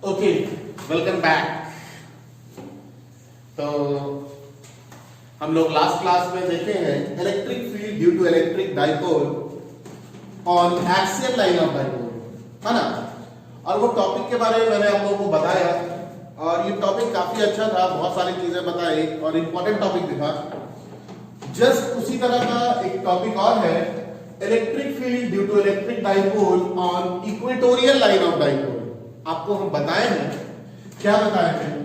Okay, welcome back. तो हम लोग लास्ट क्लास में देखे हैं electric field due to electric dipole on axial line of dipole, है ना। और वो टॉपिक के बारे में मैंने आप लोगों को बताया और ये टॉपिक काफी अच्छा था, बहुत सारी चीजें बताई और इंपॉर्टेंट टॉपिक भी था। जस्ट उसी तरह का एक टॉपिक और है, electric field due to electric dipole on equatorial line of dipole. आपको हम बताए हैं, क्या बताए हैं,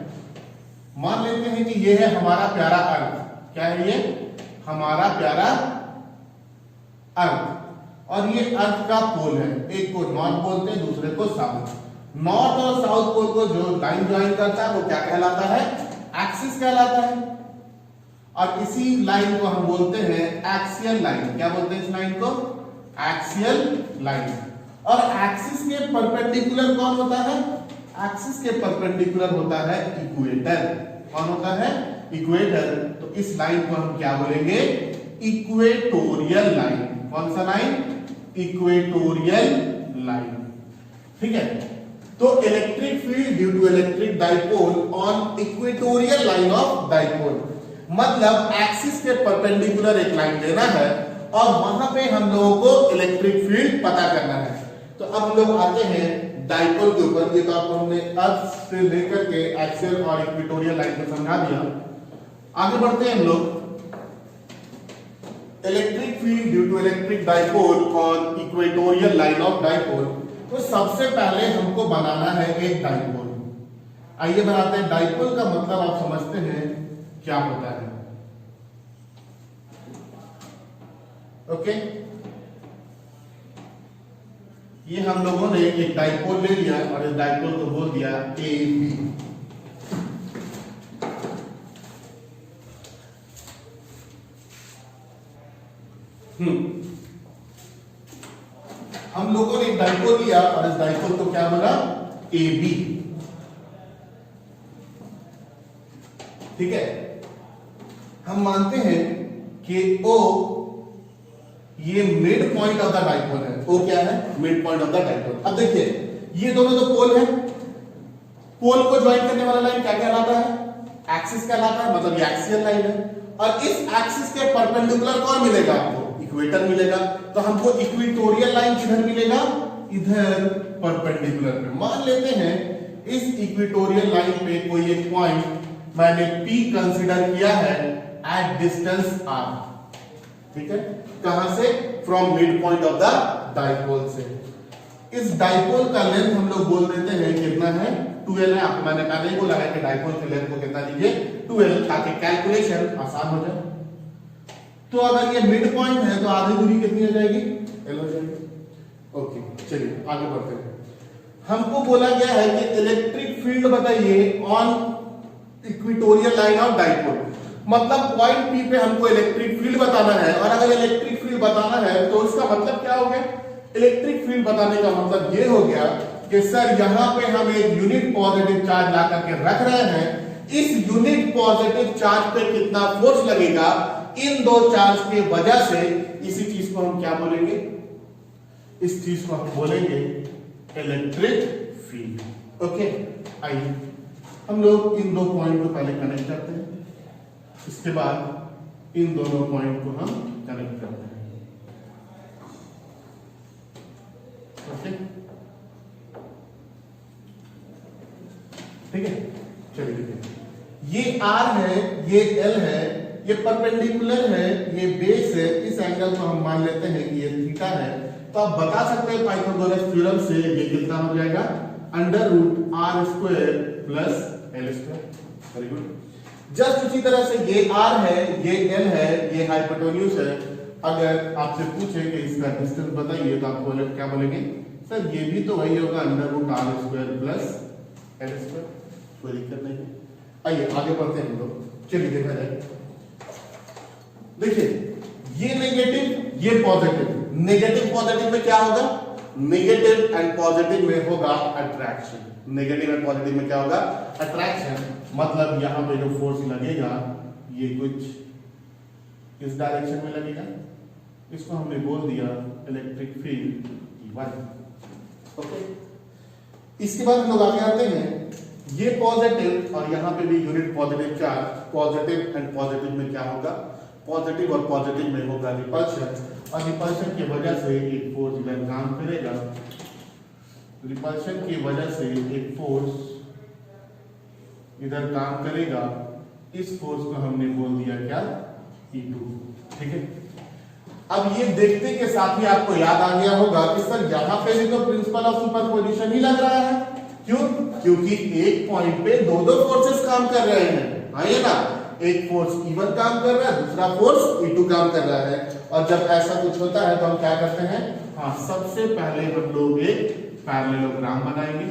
मान लेते हैं कि ये है हमारा प्यारा अर्थ। क्या है ये? हमारा प्यारा अर्थ। और ये अर्थ का पोल है, एक को नॉर्थ बोलते हैं, दूसरे को साउथ। नॉर्थ और साउथ पोल को जो लाइन ज्वाइन करता है वो क्या कहलाता है? एक्सिस कहलाता है। और इसी लाइन को हम बोलते हैं एक्सियल लाइन। क्या बोलते हैं इस लाइन को? Axial line. और एक्सिस के परपेंडिकुलर कौन होता है? एक्सिस के परपेंडिकुलर होता है इक्वेटर। कौन होता है? इक्वेटर। तो इस लाइन को हम क्या बोलेंगे? Equatorial line. कौन सा लाइन? Equatorial line. ठीक है। तो electric field due to electric dipole on equatorial line of dipole, मतलब एक्सिस के परपेंडिकुलर एक लाइन लेना है और वहां पे हम लोगों को इलेक्ट्रिक फील्ड पता करना है। तो अब हम लोग आते हैं डाइपोल के ऊपर। ये तो आपको हमने अर्थ से लेकर के एक्सियल और इक्वेटोरियल लाइन को समझा दिया। आगे बढ़ते हैं हम लोग। Electric field due to electric dipole on equatorial line of dipole. तो सबसे पहले हमको बनाना है एक डाइपोल। आइए बनाते हैं। डाइपोल का मतलब आप समझते हैं क्या होता है? ओके, ये हम लोगों ने एक डाइपोल ले लिया और इस डाइपोल को बोल दिया ए बी। हम लोगों ने एक डाइपोल लिया और इस डाइपोल को क्या बोला? A B. ठीक है। हम मानते हैं कि ओ ये mid point of the dipole है। ओ क्या है? Mid point of the dipole. अब देखिए, ये दोनों तो पोल है। पोल को ज्वाइन करने वाला लाइन क्या कहलाता है? एक्सिस कहलाता है, मतलब ये एक्सियल लाइन है। और इस एक्सिस के परपेंडिकुलर कौन मिलेगा आपको? इक्वेटर मिलेगा। तो हमको इक्वेटोरियल लाइन किधर मिलेगा? इधर परपेंडिकुलर पे। मान लेते हैं इस इक्वेटोरियल लाइन पे कोई एक पॉइंट मैंने P कंसीडर किया है एट डिस्टेंस r। ठीक है। कहां से? From mid point of the dipole से। इस डाइपोल का लेंथ हम लोग बोल देते हैं कितना है? 2l है। आपको मैंने पहले ही बोला है कि डाइपोल के लेंथ को कितना लीजिए? 2l, ताकि कैलकुलेशन आसान हो जाए। तो अगर ये मिड पॉइंट है तो आधी दूरी कितनी हो जाएगी? l हो जाएगी। ओके, चलिए आगे बढ़ते हैं। हमको बोला गया है कि इलेक्ट्रिक फील्ड बताइए on equatorial line of dipole, मतलब पॉइंट P पे हमको इलेक्ट्रिक फील्ड बताना है। और अगर इलेक्ट्रिक फील्ड बताना है तो उसका मतलब क्या हो गया? इलेक्ट्रिक फील्ड बताने का मतलब ये हो गया कि सर यहां पे हम एक यूनिट पॉजिटिव चार्ज ला करके रख रहे हैं। इस यूनिट पॉजिटिव चार्ज पे कितना फोर्स लगेगा इन दो चार्ज के वजह से, इसी चीज को हम क्या बोलेंगे? इस चीज को हम बोलेंगे इलेक्ट्रिक फील्ड। ओके, आइए हम लोग इन दो पॉइंट को पहले कनेक्ट करते हैं, इसके बाद इन दोनों पॉइंट को हम कनेक्ट करते हैं। ओके, ठीक है। चलिए देखिए, ये R है, ये L है, ये परपेंडिकुलर है, ये बेस है। इस एंगल को हम मान लेते हैं कि ये थीटा है। तो आप बता सकते हैं पाइथागोरस थ्योरम से ये कितना हो जाएगा? √r² plus l²। Very good. Just उसी तरह से ये R है, ये L है, ये हाइपोटेन्यूज है। अगर आपसे पूछे कि इसका डिस्टेंस बताइए तो आप क्या बोलेंगे? सर ये भी तो वही होगा, √r² प्लस l²। कोई दिक्कत नहीं है। आइए आगे बढ़ते हैं हम लोग। चलिए देखा जाए। देखिए, ये नेगेटिव, ये पॉजिटिव। नेगेटिव पॉजिटिव में क्या होगा? नेगेटिव एंड पॉजिटिव में होगा अट्रैक्शन। नेगेटिव एंड पॉजिटिव में क्या होगा? अट्रैक्शन। मतलब यहां पे जो फोर्स लगेगा ये कुछ इस डायरेक्शन में लगेगा। इसको हमने बोल दिया इलेक्ट्रिक फील्ड E1। ओके, इसके बाद हम लोग आगे आते हैं, ये पॉजिटिव और यहाँ पे भी unit positive charge, positive and positive में क्या होगा, पॉजिटिव और पॉजिटिव में होगा रिपल्शन, और रिपल्शन की वजह से एक फोर्स इधर काम करेगा, रिपल्शन की वजह से एक फोर्स इधर काम करेगा, इस फोर्स को हमने बोल दिया क्या, E2। ठीक है, अब ये देखते के साथ ही आपको याद आ गया होगा कि सर यहां पे भी तो प्रिंसिपल ऑफ सुपरपोजिशन ही लग रहा है, क्यों, क्योंकि एक पॉइंट पे दो दो फोर्सेस काम कर रहे हैं, हाँ ये ना, एक फोर्स E1 काम कर रहा है, दूसरा फोर्स E2 काम कर रहा है। और जब ऐसा कुछ होता है तो हम क्या करते हैं, हाँ सबसे पहले हम लोग एक पैरेललोग्राम बनाएंगे,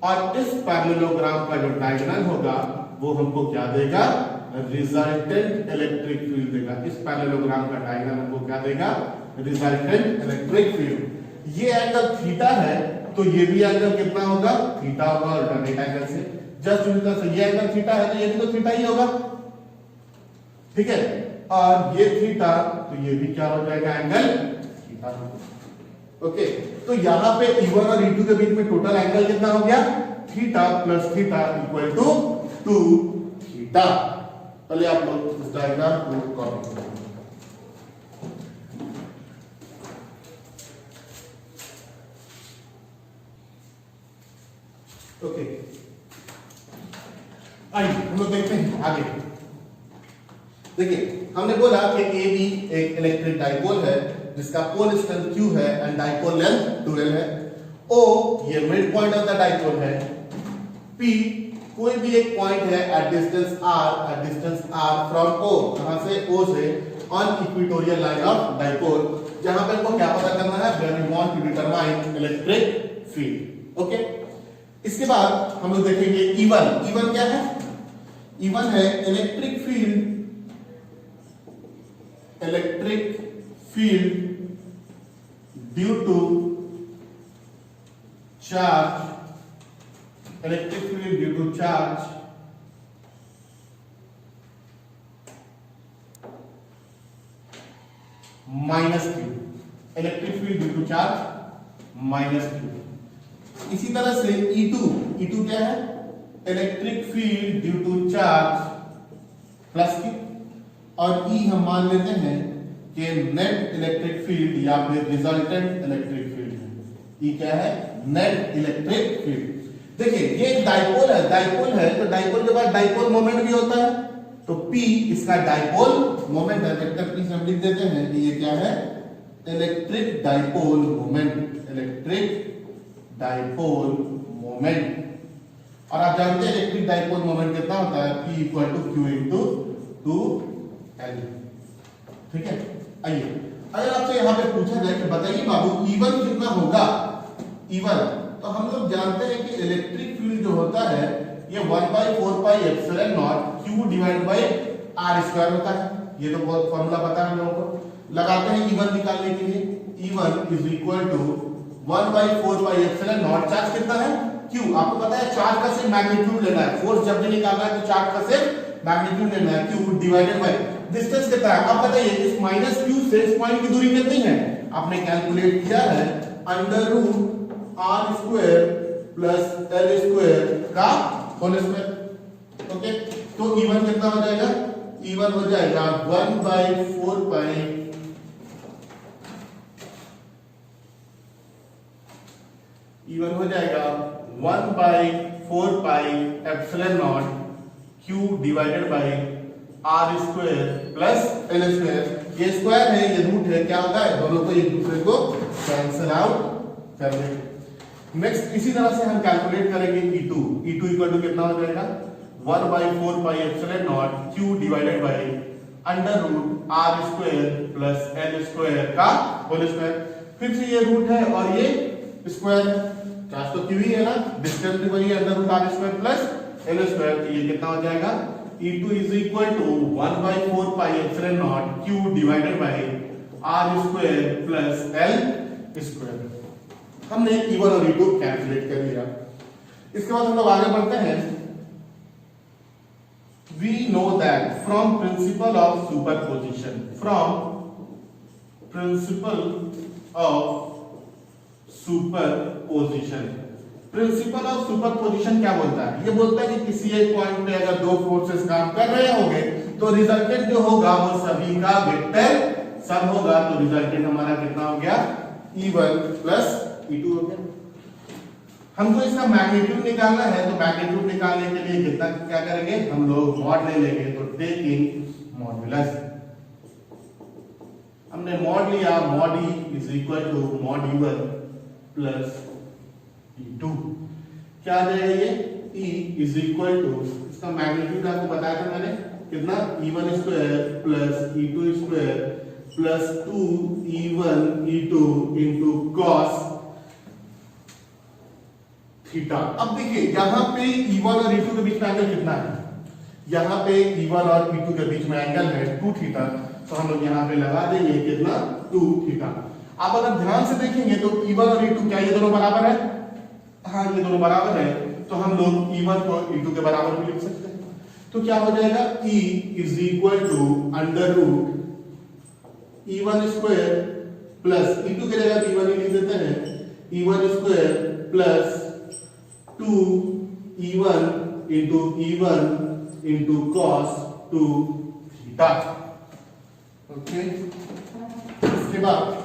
और इस पैरेललोग्राम का जो डायगोनल होगा वो हमको क्या देगा, रिजल्टेंट इलेक्ट्रिक फील्ड देगा। इस पैरेललोग्राम का डायगोनल हमको क्या देगा, रिजल्टेंट इलेक्ट्रिक फील्ड। ये एंगल थीटा है तो ये भी एंगल कितना होगा, थीटा होगा, अल्टरनेट एंगल से। जस्ट उसी तरह से ये एंगल थीटा है तो ये भी तो थीटा ही होगा, ठीक है, और ये थीटा तो ये भी क्या हो जाएगा, एंगल थीटा। ओके, तो यहां पे E1 और E2 के बीच में टोटल एंगल कितना हो गया, theta plus theta equal to 2 theta. पहले आप लोग इस डायग्राम को कॉपी करें। ओके, आइए हम लोग देखते हैं आगे। देखिए हमने बोला कि ए बी एक इलेक्ट्रिक डाइपोल है जिसका पोल स्ट्रेंथ Q है एंड डाइपोल लेंथ 12 है। O ये mid point of the dipole है। P कोई भी एक पॉइंट है at distance r from O, कहां से, O से, on equatorial line of dipole, जहां पे हमको क्या पता करना है, where we want to determine electric field. Okay, इसके बाद हम लोग देखेंगे E1 क्या है, E1 है electric field due to charge, electric field due to charge -Q, electric field due to charge -Q। इसी तरह से E2 क्या है, electric field due to charge +Q, और E हम मान लेते हैं कि नेट इलेक्ट्रिक फील्ड या फिर रिजल्टेंट इलेक्ट्रिक फील्ड है। E क्या है, नेट इलेक्ट्रिक फील्ड। देखिए ये एक डाइपोल है तो डाइपोल के बाद डाइपोल मोमेंट भी होता है, तो P इसका डाइपोल मोमेंट है, वेक्टर P से हम लिख देते हैं कि ये क्या है, इलेक्ट्रिक डाइपोल मोमेंट। और आप जानते हैं इलेक्ट्रिक डाइपोल मोमेंट कितना होता है, P = Q × 2L। ठीक है, आइए अगर आपसे यहाँ पे पूछा जाए कि बताइए बाबू E1 कितना होगा, E1 तो हम लोग जानते हैं कि इलेक्ट्रिक फील्ड जो होता है ये 1/4πε0 Q/r² होता है। ये तो बहुत फॉर्मूला पता है हम लोगों को। लगाते हैं E1 निकालने के लिए, E1 = 1/4πε0, चार्ज कितना है, Q। आपको पता है चार्ज का सिर्फ मैग्नीट्यूड लेना है, फोर्स जब भी निकालना है तो चार्ज का सिर्फ मैग्नीट्यूड लेना है, Q डिवाइडेड बाय डिस्टेंस कितना है। अब बताइए इस -Q से इस पॉइंट की दूरी कितनी है, आपने कैलकुलेट किया है, √r² + L² का होल स्क्वायर। ओके, तो E1 कितना हो जाएगा, E1 हो जाएगा 1/4π E1 हो जाएगा 1/4πε0 Q divided bye r² + L²। ये स्क्वायर है, ये रूट है, क्या होता है, दोनों को एक दूसरे को कैंसिल आउट कर देंगे। नेक्स्ट इसी तरह से हम कैलकुलेट करेंगे E2 = कितना हो जाएगा, 1/4πε0 Q divided bye √r² + L² का होल स्क्वायर। फिर से ये रूट है और ये स्क्वायर है, चार्ज तो Q ही है ना, डिस्टेंस भी वही है, √r² + L²। तो ये कितना हो जाएगा, E2 = 1/4πε0 Q divided bye r² + L²। हमने E1 और E2 कैलकुलेट कर लिया। इसके बाद हम लोग आगे बढ़ते हैं। We know that from principle of superposition, principle of superposition क्या बोलता है? ये बोलता है कि किसी एक पॉइंट पे अगर दो फोर्सेस काम कर रहे होंगे तो रिजल्टेंट जो होगा वो सभी का वेक्टर सम होगा। तो रिजल्टेंट हमारा कितना हो गया? E1 प्लस E2 हो गया। हमको इसका मैग्नीट्यूड निकालना है, तो मैग्नीट्यूड निकालने के लिए कितना क्या करेंगे? हम लोग मॉड ले लेंगे। तो टेकिंग मॉड्यूलस, हमने मॉड लिया, mod E is equal to mod E1 plus E2। क्या आ जाएगा ये? E इज इक्वल टू, इसका मैग्नीट्यूड आपको बताया था मैंने कितना? E1 square plus E2 square plus 2E1 E2 into cos theta. अब देखिए यहां पे E1 और E2 के बीच में एंगल कितना है? यहां पे E1 और E2 के बीच में एंगल है 2 थीटा। तो हम लोग यहां पे लगा देंगे कितना? 2 थीटा। आप अगर ध्यान से देखेंगे तो E1 और E2 क्या ये दोनों बराबर है? हाँ, ये दोनों बराबर है। तो हम लोग E1 को E2 के बराबर भी लिख सकते हैं। तो क्या हो जाएगा? E is equal to under root E1 square plus E2 के जगह E1 ही लिख देते हैं, E1 square plus 2E1 into E1 into cos 2 theta. Okay, इसके बाद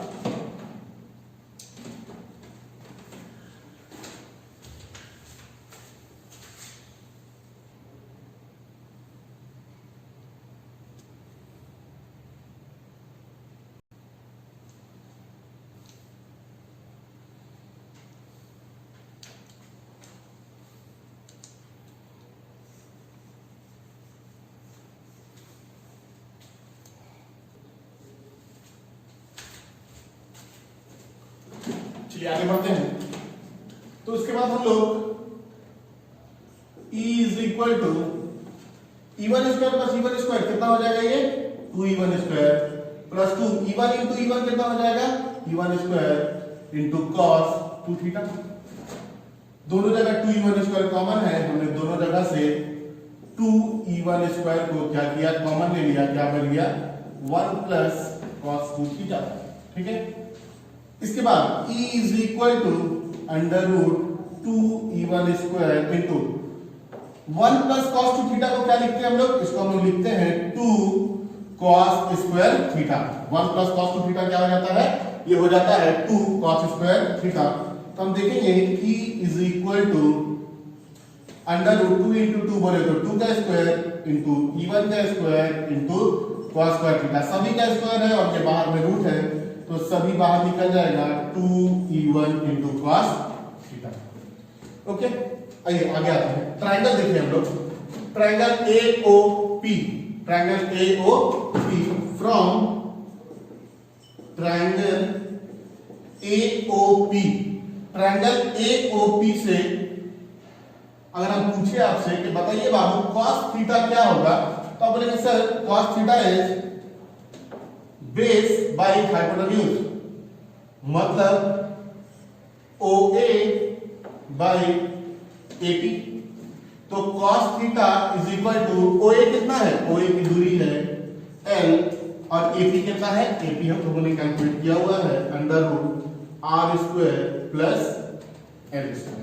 चलिए आगे बढ़ते हैं। तो उसके बाद हम लोग E is equal to E1 square plus E1 square कितना हो जाएगा? ये 2E1 square plus 2 E1 into E1 कितना हो जाएगा? E1 square into cos 2 theta. दोनों जगह 2E1 स्क्वायर कॉमन है, हमने दोनों जगह से 2E1 स्क्वायर को क्या किया? कॉमन ले लिया। क्या बन गया? 1 प्लस कॉस 2 थीटा। ठीक है, इसके बाद E is equal to under root 2E1 square into 1 plus cos 2 theta को क्या लिखते हैं हम लोग? इसको हम लोग लिखते हैं 2 cos square theta. 1 plus cos 2 theta क्या हो जाता है? ये हो जाता है 2 कॉस स्क्वायर थीटा। तो हम देखेंगे E is equal to under root 2 into 2 बोले तो 2 का स्क्वायर इंटू E1 का square into cos square theta. सभी का स्क्वायर है और ये बाहर में रूट है, तो सभी बाहर निकल जाएगा 2E1 into cos theta. Okay, आइए आगे आते हैं। ट्रायंगल देखिए हम लोग, triangle AOP, triangle AOP from triangle AOP, triangle AOP से अगर हम पूछे आपसे कि बताइए बाबू cos थीटा क्या होगा, तो आप बोलेंगे sir cos theta is base by hypotenuse, मतलब OA बाय AP। तो cos theta is equal to OA कितना है? OA की दूरी है L और AP कितना है? AP हम लोगों ने कैलकुलेट किया हुआ है under root R square plus L square.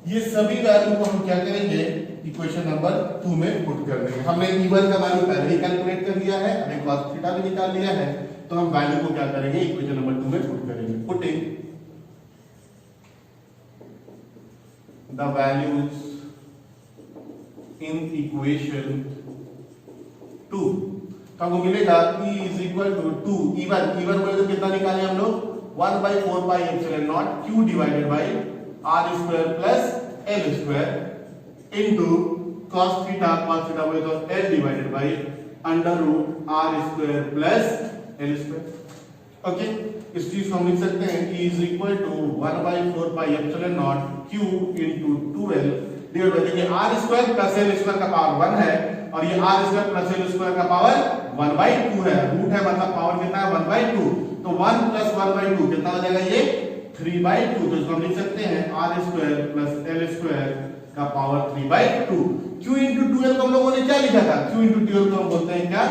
ये सभी वैल्यू को हम क्या करेंगे? इक्वेशन नंबर 2 में पुट कर देंगे। हमने E1 का वैल्यू पहले ही कैलकुलेट कर लिया है, हमने cos थीटा भी निकाल लिया है, तो हम वैल्यू को क्या करेंगे? इक्वेशन नंबर 2 में पुट करेंगे। Putting the values in equation 2, तो हमको मिलेगा E is equal to 2 E1 बोले तो कितना निकाले हम लोग? 1/4 pi epsilon naught Q divided by R square plus L square into cos theta बोले तो L divided by under root R square plus L square. Okay, इस चीज को हम लिख सकते हैं E is equal to 1/4 pi epsilon naught Q into 2L divide by, देखिए R square plus L square का पावर 1 है और ये R square plus L square का पावर 1/2 है। रूट है मतलब पावर कितना है? 1/2। तो 1 प्लस 1/2 कितना हो जाएगा? ये 3/2। तो इसको हम लिख सकते हैं R square plus L square का पावर 3/2। Q इंटू 2L को हम लोगों ने क्या लिखा था? Q इंटू 2L को हम बोलते हैं क्या?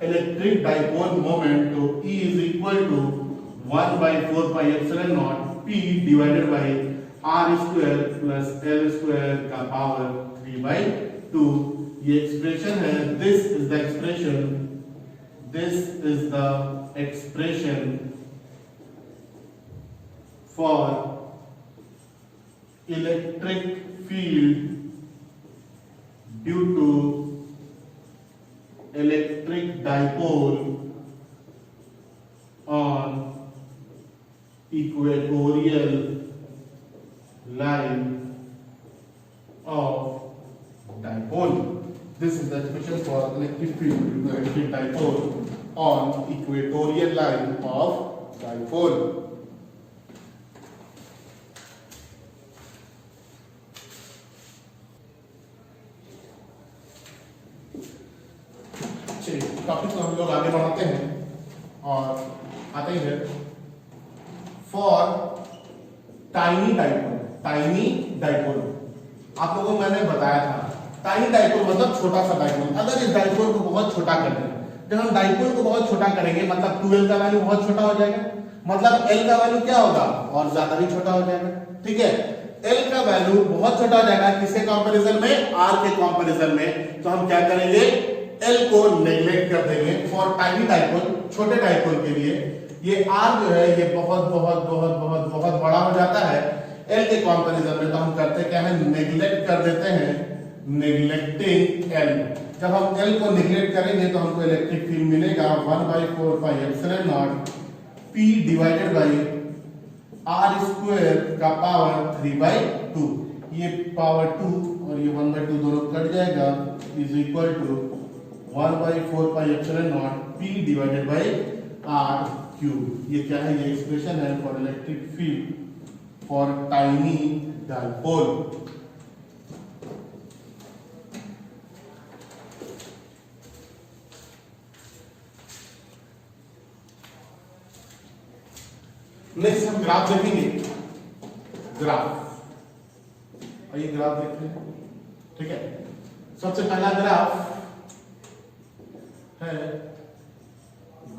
Electric dipole moment. तो E is equal to 1/4 pi epsilon naught P divided by R square plus L square का पावर 3/2। ये एक्सप्रेशन है, this is the expression for electric field due to electric dipole on equatorial line of dipole. This is the expression for electric field due to electric dipole on equatorial line of dipole. चलिए topic को हम लोग आगे बढ़ाते हैं और आते हैं फॉर टाइनी डाइपोल। आप लोगों को मैंने बताया था टाइनी डाइपोल मतलब छोटा सा डाइपोल। अगर इस डाइपोल को बहुत छोटा कर दें, जब हम डाइपोल को बहुत छोटा करेंगे मतलब 2l का वैल्यू बहुत छोटा हो जाएगा, मतलब l का वैल्यू क्या होगा और ज्यादा भी छोटा हो जाएगा। ठीक है, l का वैल्यू बहुत छोटा हो जाएगा किसके कंपैरिजन में, r के कंपैरिजन में। तो हम क्या करेंगे, l को नेग्लेक्ट कर देंगे फॉर टाइनी डाइपोल, छोटे डाइपोल के लिए। ये r जो है ये बहुत बहुत बहुत बहुत बहुत बड़ा हो जाता है l के कंपैरिजन में। तो हम करते क्या है, नेग्लेक्ट कर देते हैं, नेग्लेक्टिंग l। जब हम l को नेग्लेक्ट करेंगे तो हमको इलेक्ट्रिक फील्ड मिलेगा 1/4πε0 p divided by r square का पावर 3/2। ये पावर 2 और ये 1/2 दोनों कट जाएगा, is equal to 1/4πε0 p divided by r cube. ये क्या है, ये एक्सप्रेशन है for electric field for tiny dipole. Next हम ग्राफ देखेंगे, ग्राफ। और ये ग्राफ देखते हैं, ठीक है। सबसे पहला ग्राफ है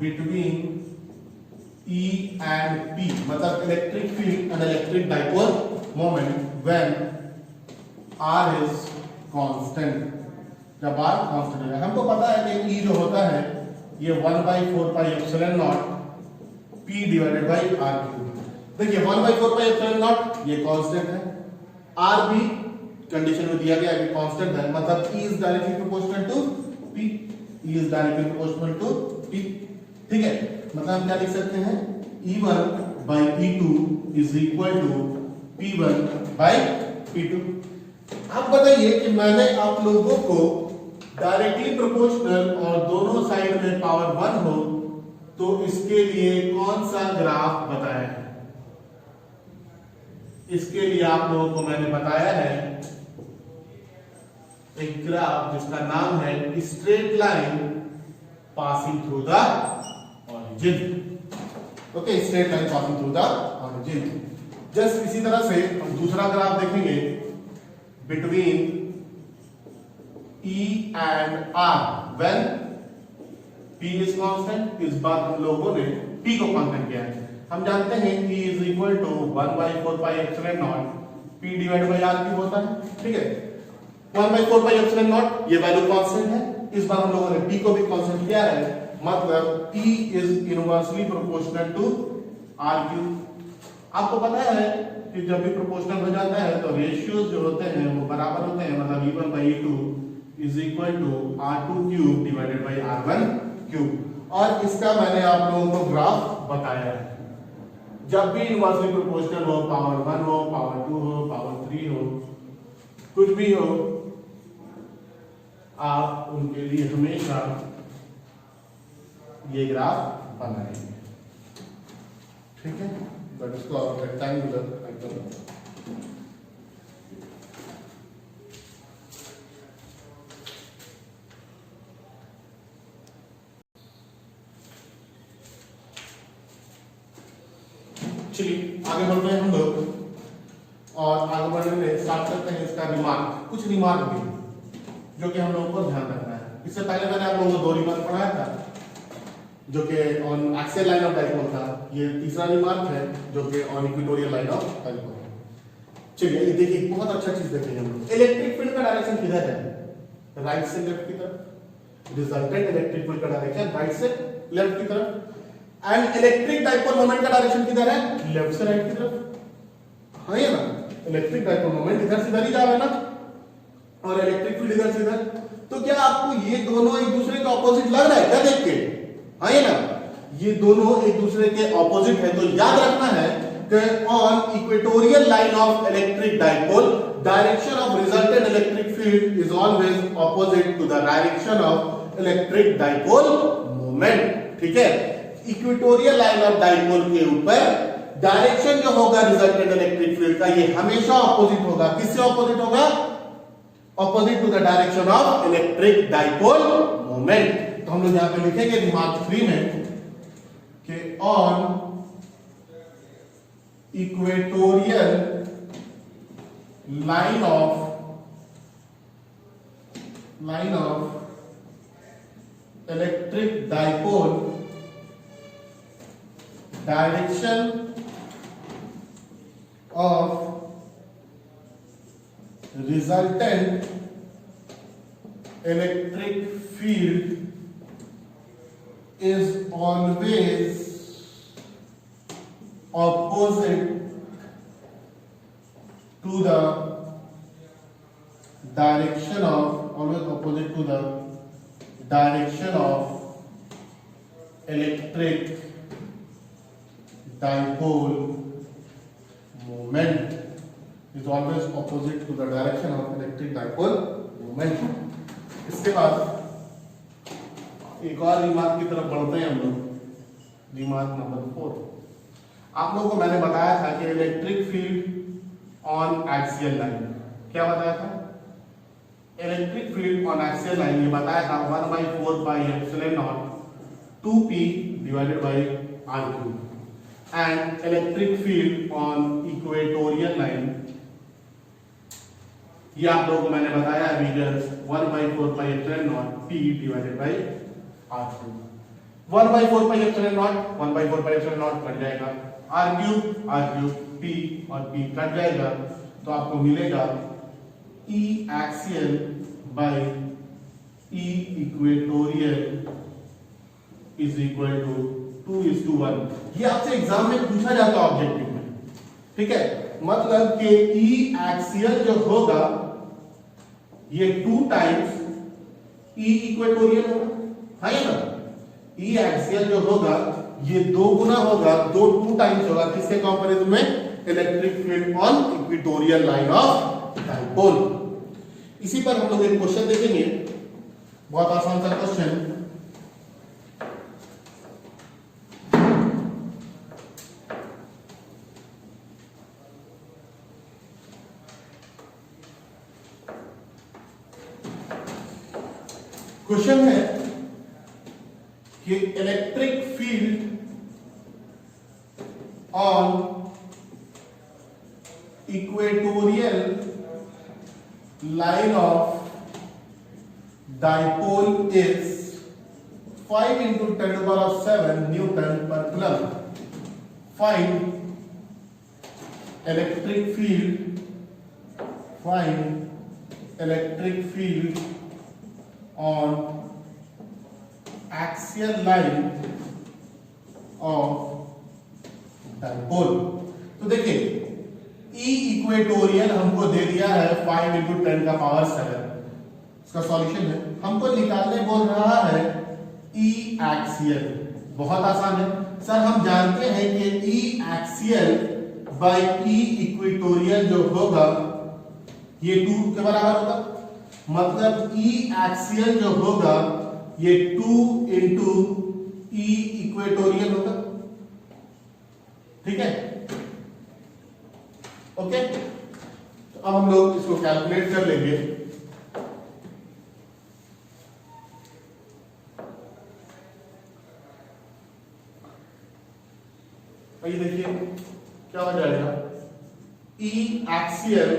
बिटवीन E and P, मतलब electric field and electric dipole moment when R is constant। जब R कांस्टेंट है, हमको पता है कि E जो होता है ये 1/4πε0 P divided by R cube. देखिए 1/4πε0 ये कांस्टेंट है, R भी कंडीशन में दिया गया है कि कांस्टेंट है, मतलब E is directly proportional to P, E is directly proportional to P। ठीक है, मतलब हम क्या लिख सकते हैं, E1/E2 is equal to P1/P2। आप बताइए कि मैंने आप लोगों को डायरेक्टली प्रोपोर्शनल और दोनों साइड में पावर 1 हो तो इसके लिए कौन सा ग्राफ बताया है। इसके लिए आप लोगों को मैंने बताया है एक ग्राफ जिसका नाम है straight line passing through the origin। Okay, straight line passing through the origin। Just इसी तरह से हम दूसरा ग्राफ देखेंगे between E and R when P is constant। इस बार हम लोगों ने P को कांस्टेंट किया है। हम जानते हैं P is equal to 1/4πε0 P divide by R cube होता है। ठीक है, 1/4πε0 ये वैल्यू कांस्टेंट है। इस बार हम लोगों ने P को भी कांस्टेंट किया है, मतलब P is inversely proportional to R cube. आपको पता है कि जब भी प्रोपोर्शनल हो जाता है तो रेशियोज जो होते हैं वो बराबर होते हैं, मतलब E1/E2 is equal to R2 cube divided by R1 cube. और इसका मैंने आप लोगों को ग्राफ बताया है। जब भी इनवर्सली प्रोपोर्शनल हो, पावर 1 हो, पावर 2 हो, पावर 3 हो, कुछ भी हो, आप उनके लिए हमेशा ये ग्राफ बनाएंगे। ठीक है, बट इसको रेक्टेंगुलर चलिए आगे बढ़ रहे हैं हम लोग और आगे बढ़ने में स्टार्ट करते हैं इसका रिमार्क। कुछ रिमार्क भी जो कि हम लोगों को ध्यान रखना है। इससे पहले मैंने आप लोगों को 2 रिमार्क पढ़ाया था जो कि on axial line of dipole था। ये तीसरा रिमार्क है जो कि on equatorial line of dipole है। चलिए ये देखिए बहुत अच्छा चीज देखेंगे हम लोग। इलेक्ट्रिक फील्ड का डायरेक्शन किधर है? राइट से लेफ्ट की तरफ। रिजल्टेंट इलेक्ट्रिक फील्ड का डायरेक्शन राइट से लेफ्ट की तरफ। एंड इलेक्ट्रिक डाइपोल मोमेंट का डायरेक्शन किधर है? लेफ्ट से राइट की तरफ। हाँ ये ना, इलेक्ट्रिक डाइपोल मोमेंट इधर से इधर ही जा रहा है ना, और इलेक्ट्रिक फील्ड इधर से इधर। तो क्या आपको ये दोनों एक दूसरे के ऑपोजिट लग रहा है क्या देख के? हाँ ये ना, ये दोनों एक दूसरे के ऑपोजिट है। तो याद रखना है कि on equatorial line of electric dipole direction of resultant electric field is always opposite to the direction of electric dipole moment. ठीक है, इक्वेटोरियल लाइन ऑफ डाइपोल के ऊपर डायरेक्शन जो होगा रिजल्टेंट इलेक्ट्रिक फील्ड का, ये हमेशा ऑपोजिट होगा। किससे ऑपोजिट होगा? Opposite to the direction of electric dipole moment. तो हम लोग यहां पे लिखेंगे रिमार्क 3 में कि on equatorial line of electric dipole direction of resultant electric field is always opposite to the direction of electric dipole moment is always opposite to the direction of electric dipole moment। इसके बाद एक और remark की तरफ बढ़ते हैं हम लोग। रिमार्क नंबर 4, आप लोगों को मैंने बताया था कि electric field on axial line, क्या बताया था? Electric field on axial line ये बताया था 1/4πε0 2p divided by r3 and electric field on equatorial line ये आप लोगों को मैंने बताया reasons 1/4πε0 p divided by r3। 1/4πε0 cut जाएगा, r3 p और p कट जाएगा, तो आपको मिलेगा E axial by E equatorial is equal to 2:1। ये आपसे एग्जाम में पूछा जाता है ऑब्जेक्टिव में। ठीक है, मतलब कि E axial जो होगा ये 2 टाइम्स E इक्वेटोरियल होगा। हाँ ये ना, E axial जो होगा ये 2 गुना होगा, 2 टाइम्स होगा। किसके कंपैरिजन में? Electric field on equatorial line of dipole. इसी पर हम लोग एक क्वेश्चन देखेंगे, बहुत आसान सा क्वेश्चन। क्वेश्चन है कि electric field on equatorial line of dipole is 5 × 10⁷ newton per coulomb. Find electric field on axial line of dipole। तो देखिए E इक्वेटोरियल हमको दे दिया है 5 × 10⁷। इसका सॉल्यूशन है, हमको निकालने बोल रहा है E एक्सियल। बहुत आसान है सर, हम जानते हैं कि E axial by E equatorial जो होगा ये 2 के बराबर होगा। मतलब E एक्सियल जो होगा ये 2 × E इक्वेटोरियल होगा। ठीक है, ओके। तो अब हम लोग इसको कैलकुलेट कर लेंगे। ये देखिए क्या हो जाएगा, E axial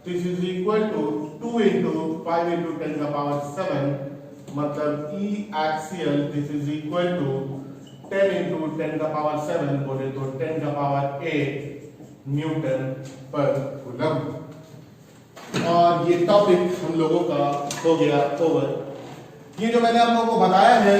this is equal to 2 × 5 × 10⁷, मतलब E axial this is equal to 10 × 10⁷, बोले तो 10⁸ न्यूटन पर कूलम। और ये टॉपिक हम लोगों का हो गया ओवर। ये जो मैंने आप लोगों को बताया है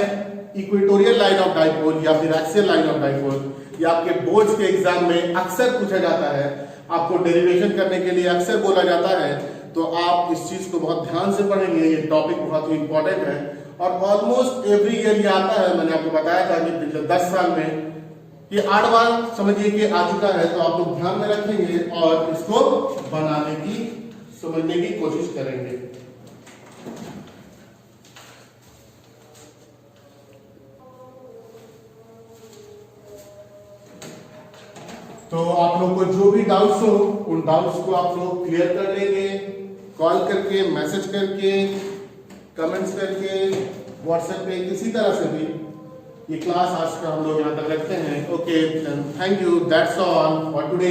इक्वेटोरियल लाइन ऑफ डाइपोल या फिर एक्सियल लाइन ऑफ डाइपोल, ये आपके बोर्ड्स के एग्जाम में अक्सर पूछा जाता है, आपको डेरिवेशन करने के लिए अक्सर बोला जाता है, तो आप इस चीज को बहुत ध्यान से पढ़ेंगे। ये टॉपिक बहुत ही इंपॉर्टेंट है और ऑलमोस्ट एवरी ईयर ये आता है। मैंने आपको बताया था कि पिछले 10 साल में ये 8 बार समझिए कि आ चुका है, तो आप लोग ध्यान में रखेंगे और इसको बनाने की समझने की कोशिश करेंगे। तो आप लोग को जो भी डाउट्स हो उन डाउट्स को आप लोग क्लियर कर लेंगे, कॉल करके, मैसेज करके, कमेंट्स करके, व्हाट्सएप पे, किसी तरह से भी। ये क्लास आज का हम लोग यहाँ तक रखते हैं। Okay, thank you, that's all for today.